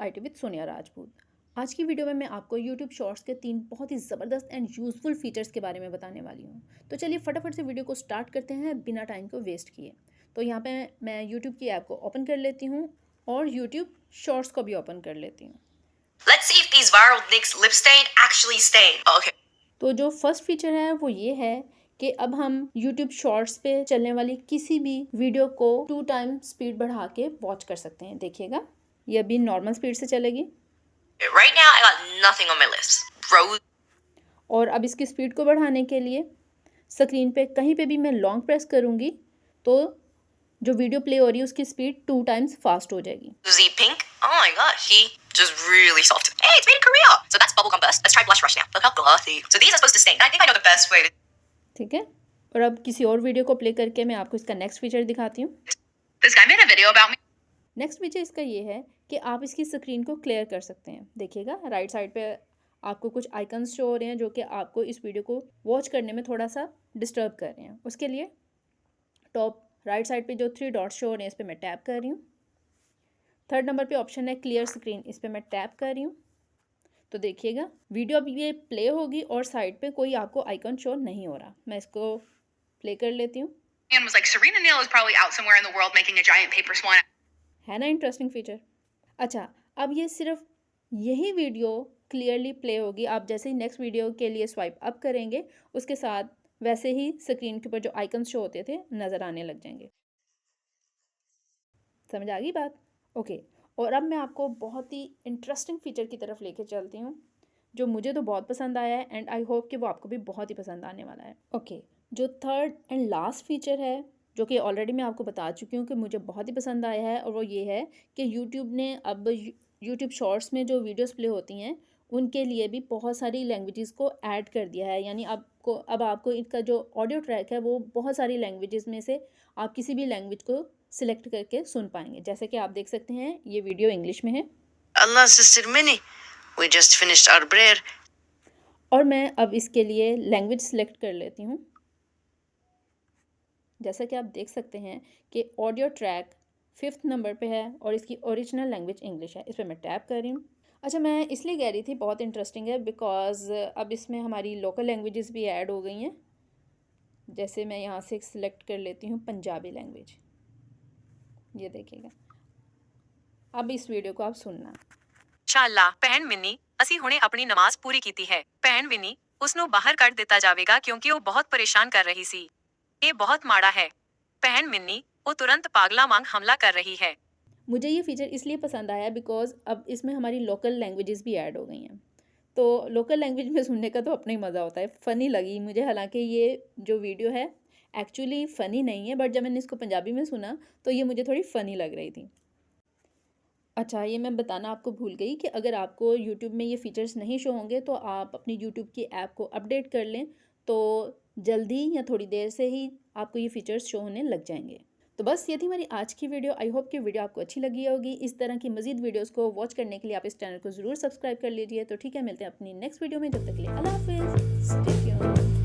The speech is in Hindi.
IT with Sonia Rajput. आज की वीडियो में मैं आपको यूट्यूब शॉर्ट्स के 3 बहुत ही ज़बरदस्त एंड यूज़फुल फीचर्स के बारे में बताने वाली हूँ। तो चलिए फटाफट से वीडियो को स्टार्ट करते हैं बिना टाइम को वेस्ट किए। तो यहाँ पे मैं यूट्यूब की ऐप को ओपन कर लेती हूँ और यूट्यूब शॉर्ट्स को भी ओपन कर लेती हूँ। Let's see if these viral NYX lip stain actually stain. Okay. तो जो फर्स्ट फीचर है वो ये है कि अब हम YouTube शॉर्ट्स पे चलने वाली किसी भी वीडियो को 2 टाइम स्पीड बढ़ा के वॉच कर सकते हैं। देखिएगा, ये अभी नॉर्मल स्पीड से चलेगी Right now, I got nothing on my list. Rose. और अब इसकी स्पीड को बढ़ाने के लिए स्क्रीन पे कहीं पे भी मैं लॉन्ग प्रेस करूँगी तो जो वीडियो प्ले हो रही है उसकी स्पीड 2 टाइम्स फास्ट हो जाएगी। Pink. Oh my gosh, he just really soft. Hey, it's made in Korea. So that's bubblegum burst. Let's try blush rush now. Look how glossy. So these are supposed to stain. I think I know the best way to. ठीक है, और अब किसी और वीडियो को प्ले करके मैं आपको इसका नेक्स्ट फीचर दिखाती हूँ। This guy made a video about me. Next feature इसका ये है कि आप इसकी स्क्रीन को क्लियर कर सकते हैं। देखिएगा, राइट साइड पे आपको कुछ आइकन्स शो हो रहे हैं जो कि आपको इस वीडियो को वॉच करने में थोड़ा सा डिस्टर्ब कर रहे हैं। उसके लिए टॉप राइट साइड पे जो 3 डॉट्स शो हो रहे हैं इस पर मैं टैप कर रही हूँ। थर्ड नंबर पे ऑप्शन है क्लियर स्क्रीन, इस पर मैं टैप कर रही हूँ। तो देखिएगा, वीडियो अब ये प्ले होगी और साइड पे कोई आपको आइकन शो नहीं हो रहा। मैं इसको प्ले कर लेती हूँ। And was like, Serena Neal is probably out somewhere in the world making a giant paper swan. है ना इंटरेस्टिंग फीचर। अच्छा, अब ये सिर्फ यही वीडियो क्लियरली प्ले होगी। आप जैसे ही नेक्स्ट वीडियो के लिए स्वाइप अप करेंगे उसके साथ वैसे ही स्क्रीन के ऊपर जो आइकन शो होते थे नज़र आने लग जाएंगे। समझ आ गई बात? ओके, और अब मैं आपको बहुत ही इंटरेस्टिंग फीचर की तरफ लेके चलती हूँ जो मुझे तो बहुत पसंद आया है एंड आई होप कि वो आपको भी बहुत ही पसंद आने वाला है। ओके, जो थर्ड एंड लास्ट फीचर है जो कि ऑलरेडी मैं आपको बता चुकी हूँ कि मुझे बहुत ही पसंद आया है, और वो ये है कि यूट्यूब ने अब यूट्यूब शॉर्ट्स में जो वीडियोस प्ले होती हैं उनके लिए भी बहुत सारी लैंग्वेजेस को ऐड कर दिया है। यानी अब आपको इनका जो ऑडियो ट्रैक है वो बहुत सारी लैंग्वेजेस में से आप किसी भी लैंग्वेज को सिलेक्ट करके सुन पाएंगे। जैसे कि आप देख सकते हैं ये वीडियो इंग्लिश में है। Allah, Sister Minnie, we just finished our prayer. और मैं अब इसके लिए लैंग्वेज सिलेक्ट कर लेती हूँ। जैसा कि आप देख सकते हैं कि ऑडियो ट्रैक 5th नंबर पे है और इसकी ओरिजिनल लैंग्वेज इंग्लिश है। इस पर मैं टैप कर रही हूँ। अच्छा, मैं इसलिए कह रही थी बहुत इंटरेस्टिंग है बिकॉज़ अब इसमें हमारी लोकल लैंग्वेजेस भी ऐड हो गई हैं। जैसे मैं यहाँ से सिलेक्ट कर लेती हूँ पंजाबी लैंग्वेज। ये देखिएगा, अब इस वीडियो को आप सुनना। शाला ਭੈਣ ਮਿੰਨੀ ਅਸੀਂ ਹੁਣੇ ਆਪਣੀ ਨਮਾਜ਼ ਪੂਰੀ ਕੀਤੀ ਹੈ। ਭੈਣ ਵਿੰਨੀ ਉਸ ਨੂੰ ਬਾਹਰ ਕੱਢ ਦਿੱਤਾ ਜਾਵੇਗਾ ਕਿਉਂਕਿ ਉਹ ਬਹੁਤ ਪਰੇਸ਼ਾਨ ਕਰ ਰਹੀ ਸੀ। ਇਹ ਬਹੁਤ ਮਾੜਾ ਹੈ। ਭੈਣ ਮਿੰਨੀ ਉਹ ਤੁਰੰਤ ਪਾਗਲਾ ਵਾਂਗ ਹਮਲਾ कर रही है। मुझे ये फ़ीचर इसलिए पसंद आया बिकॉज़ अब इसमें हमारी लोकल लैंग्वेजेस भी ऐड हो गई हैं। तो लोकल लैंग्वेज में सुनने का तो अपना ही मज़ा होता है। फ़नी लगी मुझे, हालांकि ये जो वीडियो है एक्चुअली फ़नी नहीं है, बट जब मैंने इसको पंजाबी में सुना तो ये मुझे थोड़ी फ़नी लग रही थी। अच्छा, ये मैं बताना आपको भूल गई कि अगर आपको यूट्यूब में ये फ़ीचर्स नहीं शो होंगे तो आप अपनी यूट्यूब की ऐप को अपडेट कर लें, तो जल्दी या थोड़ी देर से ही आपको ये फ़ीचर्स शो होने लग जाएंगे। तो बस ये थी हमारी आज की वीडियो। आई होप कि वीडियो आपको अच्छी लगी होगी। इस तरह की मज़ीद वीडियोस को वॉच करने के लिए आप इस चैनल को ज़रूर सब्सक्राइब कर लीजिए। तो ठीक है, मिलते हैं अपनी नेक्स्ट वीडियो में। जब तक के लिए अल्लाह हाफ़िज़, स्टे ट्यून्ड।